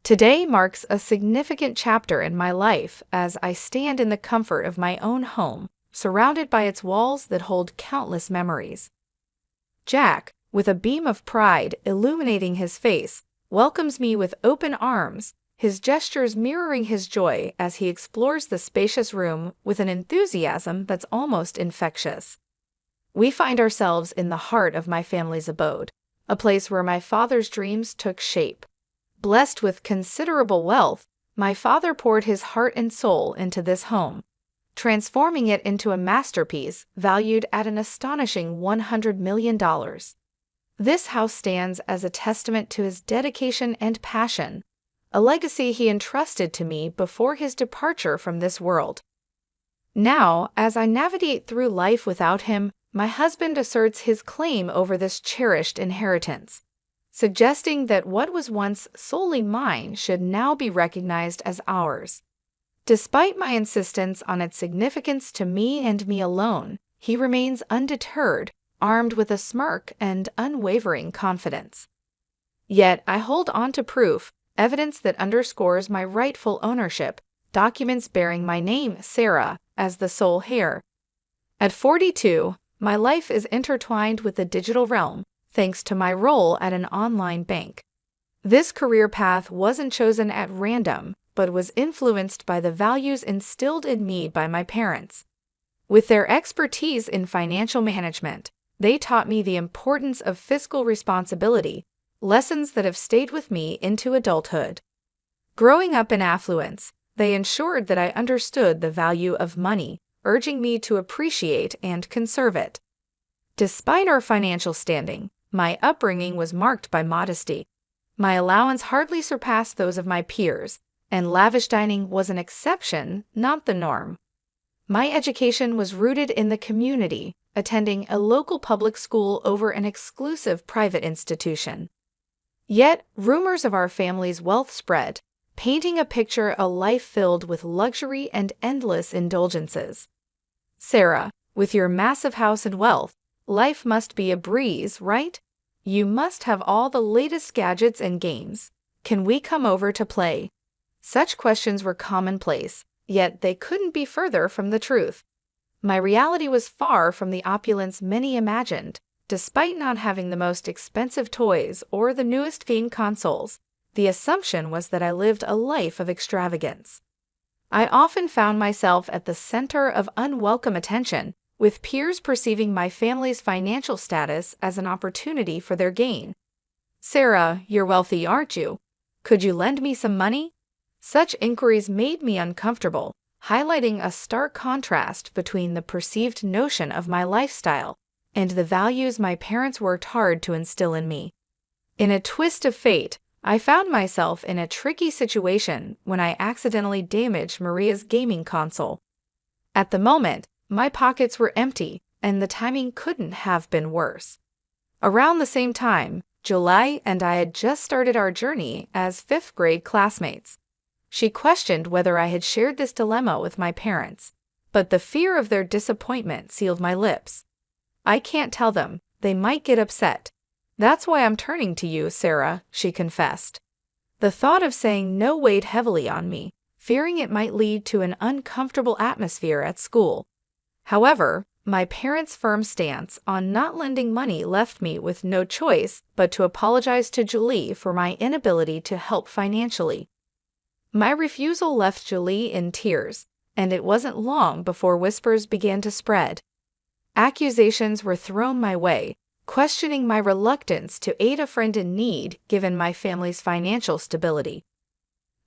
Today marks a significant chapter in my life as I stand in the comfort of my own home, surrounded by its walls that hold countless memories. Jack, with a beam of pride illuminating his face, welcomes me with open arms, his gestures mirroring his joy as he explores the spacious room with an enthusiasm that's almost infectious. We find ourselves in the heart of my family's abode, a place where my father's dreams took shape. Blessed with considerable wealth, my father poured his heart and soul into this home, transforming it into a masterpiece valued at an astonishing $100 million. This house stands as a testament to his dedication and passion, a legacy he entrusted to me before his departure from this world. Now, as I navigate through life without him, my husband asserts his claim over this cherished inheritance, suggesting that what was once solely mine should now be recognized as ours. Despite my insistence on its significance to me and me alone, he remains undeterred, armed with a smirk and unwavering confidence. Yet I hold on to proof, evidence that underscores my rightful ownership, documents bearing my name, Sarah, as the sole heir. At 42, my life is intertwined with the digital realm, thanks to my role at an online bank. This career path wasn't chosen at random, but was influenced by the values instilled in me by my parents. With their expertise in financial management, they taught me the importance of fiscal responsibility, lessons that have stayed with me into adulthood. Growing up in affluence, they ensured that I understood the value of money, urging me to appreciate and conserve it. Despite our financial standing, my upbringing was marked by modesty. My allowance hardly surpassed those of my peers, and lavish dining was an exception, not the norm. My education was rooted in the community, attending a local public school over an exclusive private institution. Yet, rumors of our family's wealth spread, painting a picture of a life filled with luxury and endless indulgences. Sarah, with your massive house and wealth, life must be a breeze, right? You must have all the latest gadgets and games. Can we come over to play? Such questions were commonplace, yet they couldn't be further from the truth. My reality was far from the opulence many imagined. Despite not having the most expensive toys or the newest game consoles, the assumption was that I lived a life of extravagance. I often found myself at the center of unwelcome attention, with peers perceiving my family's financial status as an opportunity for their gain. "Sarah, you're wealthy, aren't you? Could you lend me some money?" Such inquiries made me uncomfortable, highlighting a stark contrast between the perceived notion of my lifestyle and the values my parents worked hard to instill in me. In a twist of fate, I found myself in a tricky situation when I accidentally damaged Maria's gaming console. At the moment, my pockets were empty, and the timing couldn't have been worse. Around the same time, July and I had just started our journey as fifth-grade classmates. She questioned whether I had shared this dilemma with my parents, but the fear of their disappointment sealed my lips. "I can't tell them, they might get upset. That's why I'm turning to you, Sarah," she confessed. The thought of saying no weighed heavily on me, fearing it might lead to an uncomfortable atmosphere at school. However, my parents' firm stance on not lending money left me with no choice but to apologize to Julie for my inability to help financially. My refusal left Julie in tears, and it wasn't long before whispers began to spread. Accusations were thrown my way, questioning my reluctance to aid a friend in need given my family's financial stability.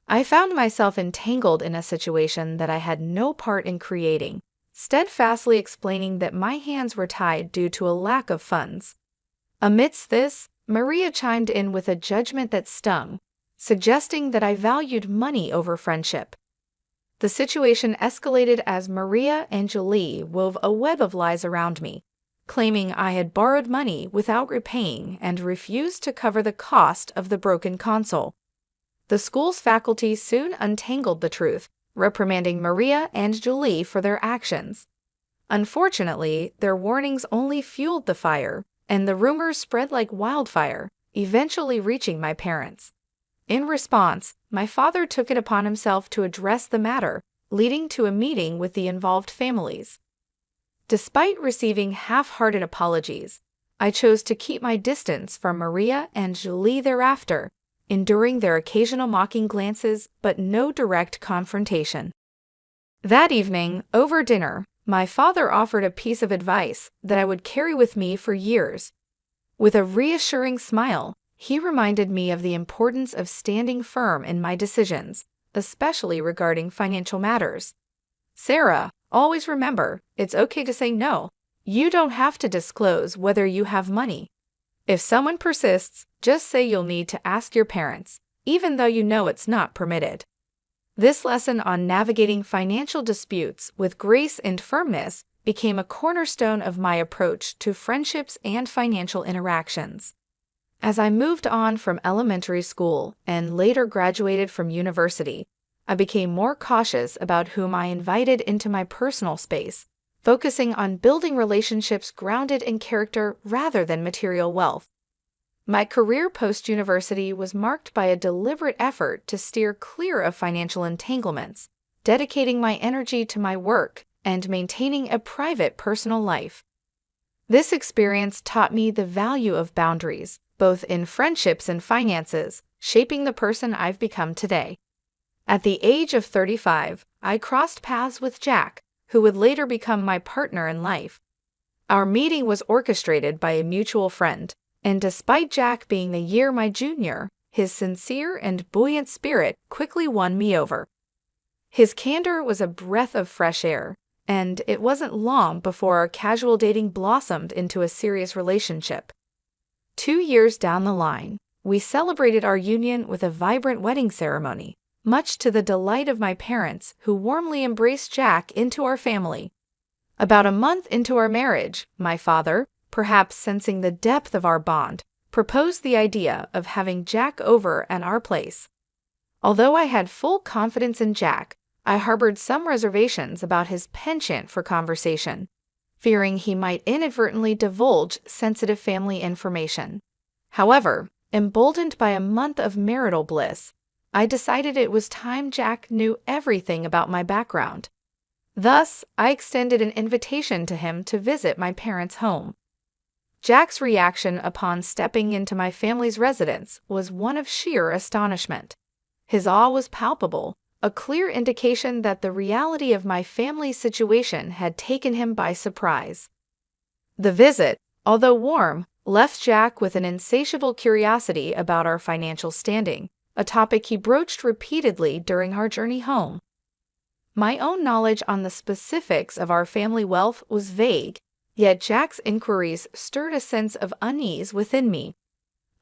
I found myself entangled in a situation that I had no part in creating, steadfastly explaining that my hands were tied due to a lack of funds. Amidst this, Maria chimed in with a judgment that stung, suggesting that I valued money over friendship. The situation escalated as Maria and Julie wove a web of lies around me, claiming I had borrowed money without repaying and refused to cover the cost of the broken console. The school's faculty soon untangled the truth, reprimanding Maria and Julie for their actions. Unfortunately, their warnings only fueled the fire, and the rumors spread like wildfire, eventually reaching my parents. In response, my father took it upon himself to address the matter, leading to a meeting with the involved families. Despite receiving half-hearted apologies, I chose to keep my distance from Maria and Julie thereafter, enduring their occasional mocking glances but no direct confrontation. That evening, over dinner, my father offered a piece of advice that I would carry with me for years. With a reassuring smile, he reminded me of the importance of standing firm in my decisions, especially regarding financial matters. "Sarah, always remember, it's okay to say no. You don't have to disclose whether you have money. If someone persists, just say you'll need to ask your parents, even though you know it's not permitted." This lesson on navigating financial disputes with grace and firmness became a cornerstone of my approach to friendships and financial interactions. As I moved on from elementary school and later graduated from university, I became more cautious about whom I invited into my personal space, focusing on building relationships grounded in character rather than material wealth. My career post-university was marked by a deliberate effort to steer clear of financial entanglements, dedicating my energy to my work and maintaining a private personal life. This experience taught me the value of boundaries, both in friendships and finances, shaping the person I've become today. At the age of 35, I crossed paths with Jack, who would later become my partner in life. Our meeting was orchestrated by a mutual friend, and despite Jack being a year my junior, his sincere and buoyant spirit quickly won me over. His candor was a breath of fresh air, and it wasn't long before our casual dating blossomed into a serious relationship. 2 years down the line, we celebrated our union with a vibrant wedding ceremony, much to the delight of my parents, who warmly embraced Jack into our family. About a month into our marriage, my father, perhaps sensing the depth of our bond, proposed the idea of having Jack over at our place. Although I had full confidence in Jack, I harbored some reservations about his penchant for conversation, fearing he might inadvertently divulge sensitive family information. However, emboldened by a month of marital bliss, I decided it was time Jack knew everything about my background. Thus, I extended an invitation to him to visit my parents' home. Jack's reaction upon stepping into my family's residence was one of sheer astonishment. His awe was palpable, a clear indication that the reality of my family's situation had taken him by surprise. The visit, although warm, left Jack with an insatiable curiosity about our financial standing, a topic he broached repeatedly during our journey home. My own knowledge on the specifics of our family wealth was vague, yet Jack's inquiries stirred a sense of unease within me.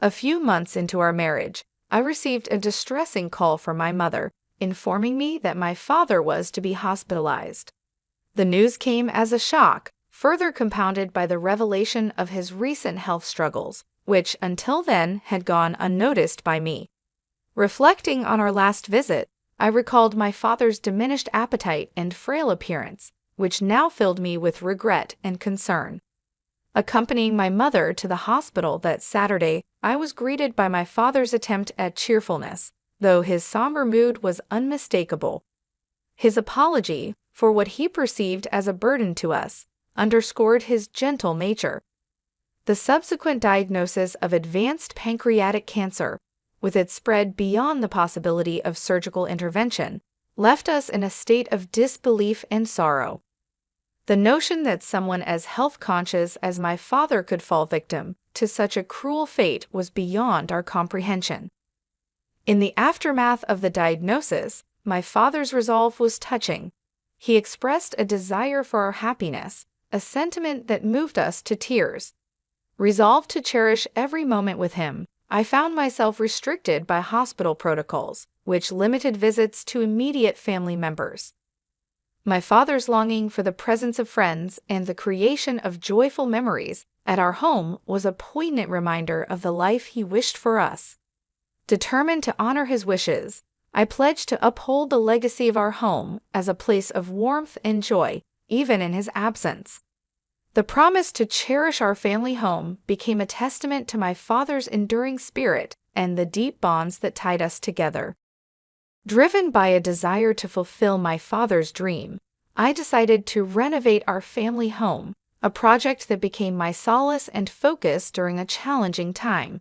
A few months into our marriage, I received a distressing call from my mother, informing me that my father was to be hospitalized. The news came as a shock, further compounded by the revelation of his recent health struggles, which until then had gone unnoticed by me. Reflecting on our last visit, I recalled my father's diminished appetite and frail appearance, which now filled me with regret and concern. Accompanying my mother to the hospital that Saturday, I was greeted by my father's attempt at cheerfulness, though his somber mood was unmistakable. His apology, for what he perceived as a burden to us, underscored his gentle nature. The subsequent diagnosis of advanced pancreatic cancer, with its spread beyond the possibility of surgical intervention, left us in a state of disbelief and sorrow. The notion that someone as health-conscious as my father could fall victim to such a cruel fate was beyond our comprehension. In the aftermath of the diagnosis, my father's resolve was touching. He expressed a desire for our happiness, a sentiment that moved us to tears. Resolved to cherish every moment with him, I found myself restricted by hospital protocols, which limited visits to immediate family members. My father's longing for the presence of friends and the creation of joyful memories at our home was a poignant reminder of the life he wished for us. Determined to honor his wishes, I pledged to uphold the legacy of our home as a place of warmth and joy, even in his absence. The promise to cherish our family home became a testament to my father's enduring spirit and the deep bonds that tied us together. Driven by a desire to fulfill my father's dream, I decided to renovate our family home, a project that became my solace and focus during a challenging time.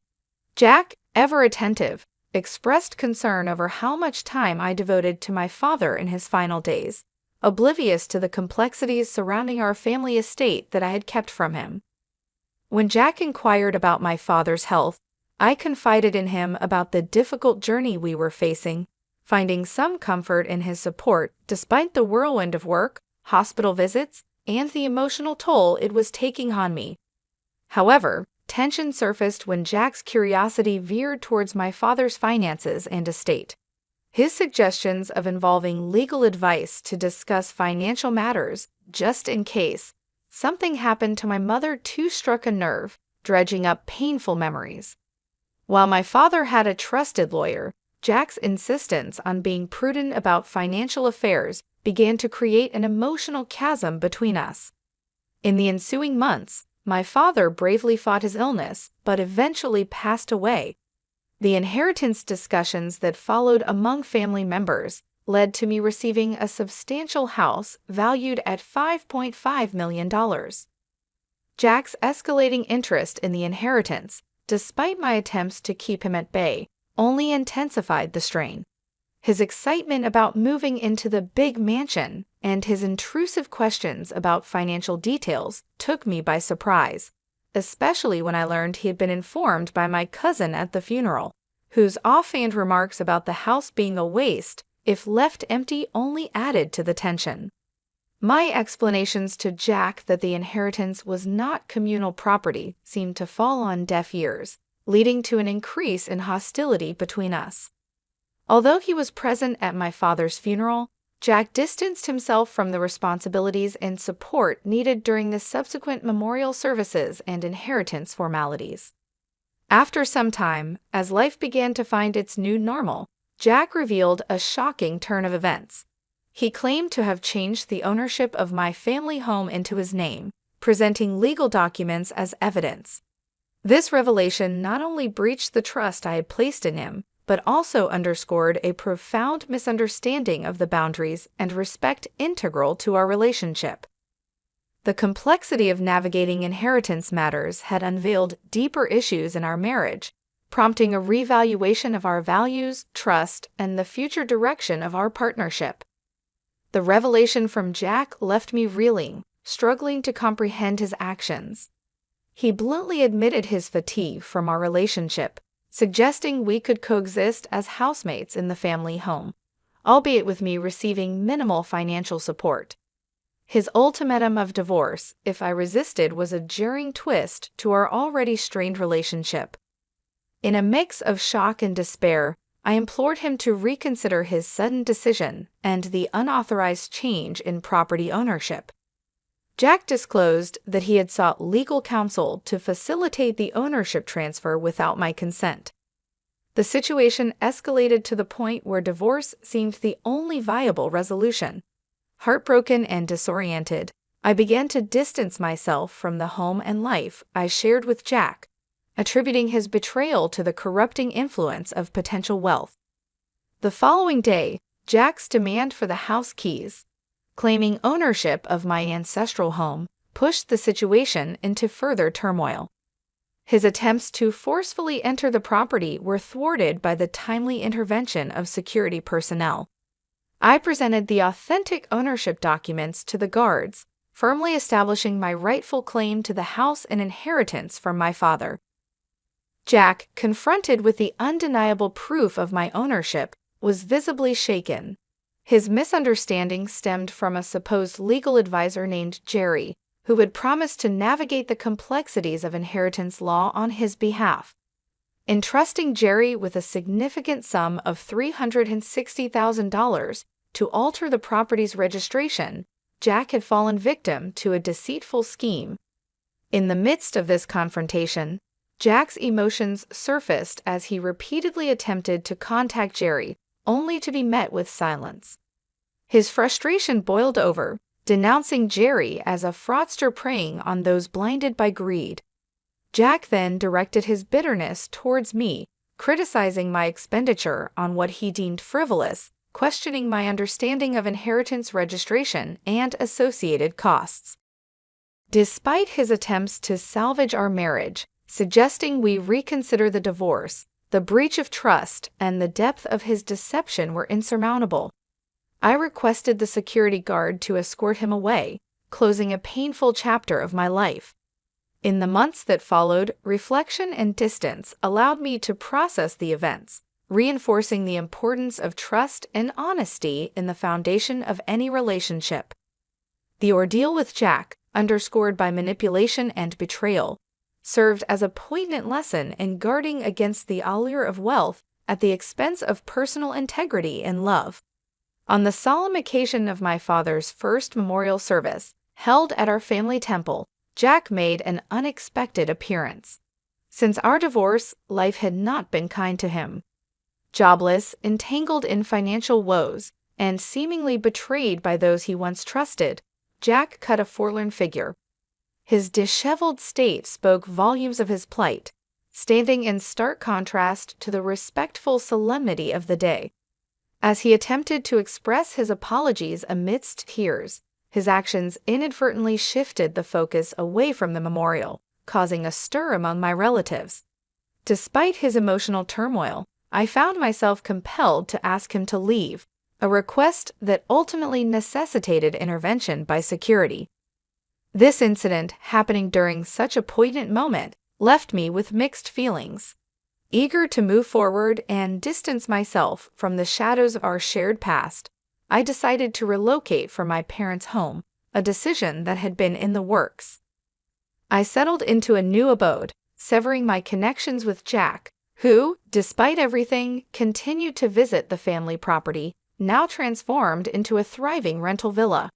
Jack, ever attentive, expressed concern over how much time I devoted to my father in his final days, oblivious to the complexities surrounding our family estate that I had kept from him. When Jack inquired about my father's health, I confided in him about the difficult journey we were facing, finding some comfort in his support despite the whirlwind of work, hospital visits, and the emotional toll it was taking on me. However, tension surfaced when Jack's curiosity veered towards my father's finances and estate. His suggestions of involving legal advice to discuss financial matters, just in case something happened to my mother, too struck a nerve, dredging up painful memories. While my father had a trusted lawyer, Jack's insistence on being prudent about financial affairs began to create an emotional chasm between us. In the ensuing months, my father bravely fought his illness, but eventually passed away. The inheritance discussions that followed among family members led to me receiving a substantial house valued at $5.5 million. Jack's escalating interest in the inheritance, despite my attempts to keep him at bay, only intensified the strain. His excitement about moving into the big mansion and his intrusive questions about financial details took me by surprise, especially when I learned he had been informed by my cousin at the funeral, whose offhand remarks about the house being a waste if left empty only added to the tension. My explanations to Jack that the inheritance was not communal property seemed to fall on deaf ears, leading to an increase in hostility between us. Although he was present at my father's funeral, Jack distanced himself from the responsibilities and support needed during the subsequent memorial services and inheritance formalities. After some time, as life began to find its new normal, Jack revealed a shocking turn of events. He claimed to have changed the ownership of my family home into his name, presenting legal documents as evidence. This revelation not only breached the trust I had placed in him, but also underscored a profound misunderstanding of the boundaries and respect integral to our relationship. The complexity of navigating inheritance matters had unveiled deeper issues in our marriage, prompting a reevaluation of our values, trust, and the future direction of our partnership. The revelation from Jack left me reeling, struggling to comprehend his actions. He bluntly admitted his fatigue from our relationship, suggesting we could coexist as housemates in the family home, albeit with me receiving minimal financial support. His ultimatum of divorce, if I resisted, was a jarring twist to our already strained relationship. In a mix of shock and despair, I implored him to reconsider his sudden decision and the unauthorized change in property ownership. Jack disclosed that he had sought legal counsel to facilitate the ownership transfer without my consent. The situation escalated to the point where divorce seemed the only viable resolution. Heartbroken and disoriented, I began to distance myself from the home and life I shared with Jack, attributing his betrayal to the corrupting influence of potential wealth. The following day, Jack's demand for the house keys, claiming ownership of my ancestral home, pushed the situation into further turmoil. His attempts to forcefully enter the property were thwarted by the timely intervention of security personnel. I presented the authentic ownership documents to the guards, firmly establishing my rightful claim to the house and inheritance from my father. Jack, confronted with the undeniable proof of my ownership, was visibly shaken. His misunderstanding stemmed from a supposed legal advisor named Jerry, who had promised to navigate the complexities of inheritance law on his behalf. Entrusting Jerry with a significant sum of $360,000 to alter the property's registration, Jack had fallen victim to a deceitful scheme. In the midst of this confrontation, Jack's emotions surfaced as he repeatedly attempted to contact Jerry, only to be met with silence. His frustration boiled over, denouncing Jerry as a fraudster preying on those blinded by greed. Jack then directed his bitterness towards me, criticizing my expenditure on what he deemed frivolous, questioning my understanding of inheritance registration and associated costs. Despite his attempts to salvage our marriage, suggesting we reconsider the divorce, the breach of trust and the depth of his deception were insurmountable. I requested the security guard to escort him away, closing a painful chapter of my life. In the months that followed, reflection and distance allowed me to process the events, reinforcing the importance of trust and honesty in the foundation of any relationship. The ordeal with Jack, underscored by manipulation and betrayal, served as a poignant lesson in guarding against the allure of wealth at the expense of personal integrity and love. On the solemn occasion of my father's first memorial service, held at our family temple, Jack made an unexpected appearance. Since our divorce, life had not been kind to him. Jobless, entangled in financial woes, and seemingly betrayed by those he once trusted, Jack cut a forlorn figure. His disheveled state spoke volumes of his plight, standing in stark contrast to the respectful solemnity of the day. As he attempted to express his apologies amidst tears, his actions inadvertently shifted the focus away from the memorial, causing a stir among my relatives. Despite his emotional turmoil, I found myself compelled to ask him to leave, a request that ultimately necessitated intervention by security. This incident, happening during such a poignant moment, left me with mixed feelings. Eager to move forward and distance myself from the shadows of our shared past, I decided to relocate from my parents' home, a decision that had been in the works. I settled into a new abode, severing my connections with Jack, who, despite everything, continued to visit the family property, now transformed into a thriving rental villa.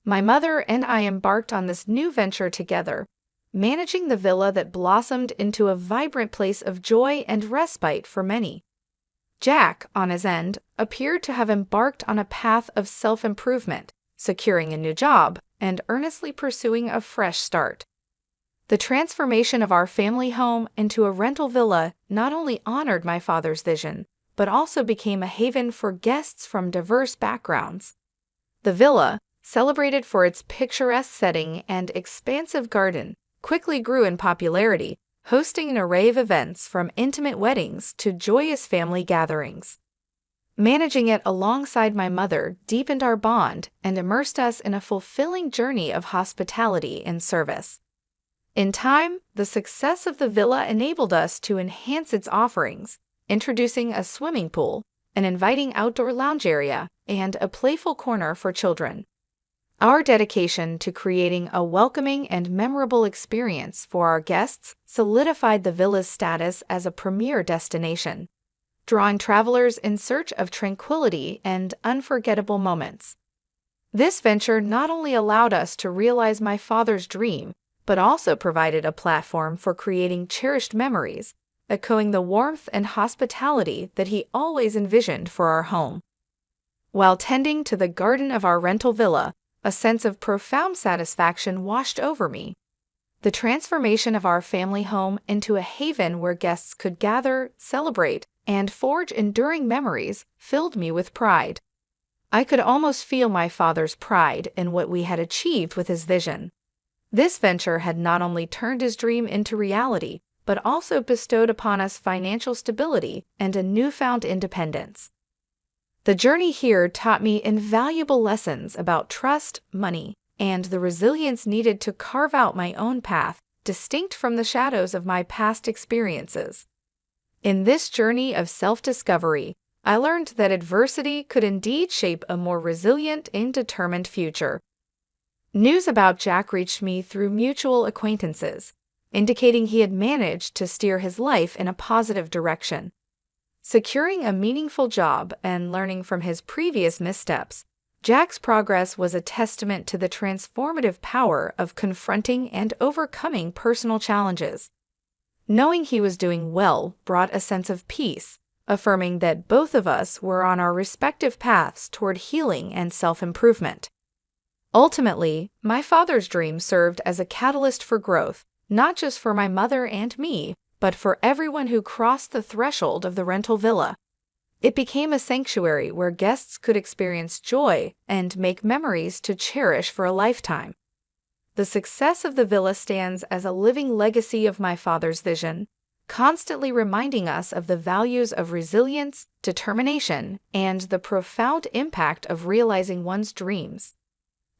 My mother and I embarked on this new venture together, managing the villa that blossomed into a vibrant place of joy and respite for many. Jack, on his end, appeared to have embarked on a path of self-improvement, securing a new job and earnestly pursuing a fresh start. The transformation of our family home into a rental villa not only honored my father's vision, but also became a haven for guests from diverse backgrounds. The villa, celebrated for its picturesque setting and expansive garden, quickly grew in popularity, hosting an array of events from intimate weddings to joyous family gatherings. Managing it alongside my mother deepened our bond and immersed us in a fulfilling journey of hospitality and service. In time, the success of the villa enabled us to enhance its offerings, introducing a swimming pool, an inviting outdoor lounge area, and a playful corner for children. Our dedication to creating a welcoming and memorable experience for our guests solidified the villa's status as a premier destination, drawing travelers in search of tranquility and unforgettable moments. This venture not only allowed us to realize my father's dream, but also provided a platform for creating cherished memories, echoing the warmth and hospitality that he always envisioned for our home. While tending to the garden of our rental villa, a sense of profound satisfaction washed over me. The transformation of our family home into a haven where guests could gather, celebrate, and forge enduring memories filled me with pride. I could almost feel my father's pride in what we had achieved with his vision. This venture had not only turned his dream into reality, but also bestowed upon us financial stability and a newfound independence. The journey here taught me invaluable lessons about trust, money, and the resilience needed to carve out my own path, distinct from the shadows of my past experiences. In this journey of self-discovery, I learned that adversity could indeed shape a more resilient and determined future. News about Jack reached me through mutual acquaintances, indicating he had managed to steer his life in a positive direction. Securing a meaningful job and learning from his previous missteps, Jack's progress was a testament to the transformative power of confronting and overcoming personal challenges. Knowing he was doing well brought a sense of peace, affirming that both of us were on our respective paths toward healing and self-improvement. Ultimately, my father's dream served as a catalyst for growth, not just for my mother and me, but for everyone who crossed the threshold of the rental villa. It became a sanctuary where guests could experience joy and make memories to cherish for a lifetime. The success of the villa stands as a living legacy of my father's vision, constantly reminding us of the values of resilience, determination, and the profound impact of realizing one's dreams.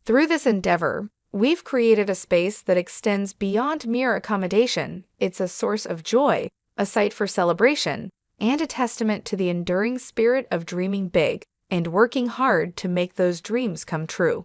Through this endeavor, we've created a space that extends beyond mere accommodation. It's a source of joy, a site for celebration, and a testament to the enduring spirit of dreaming big and working hard to make those dreams come true.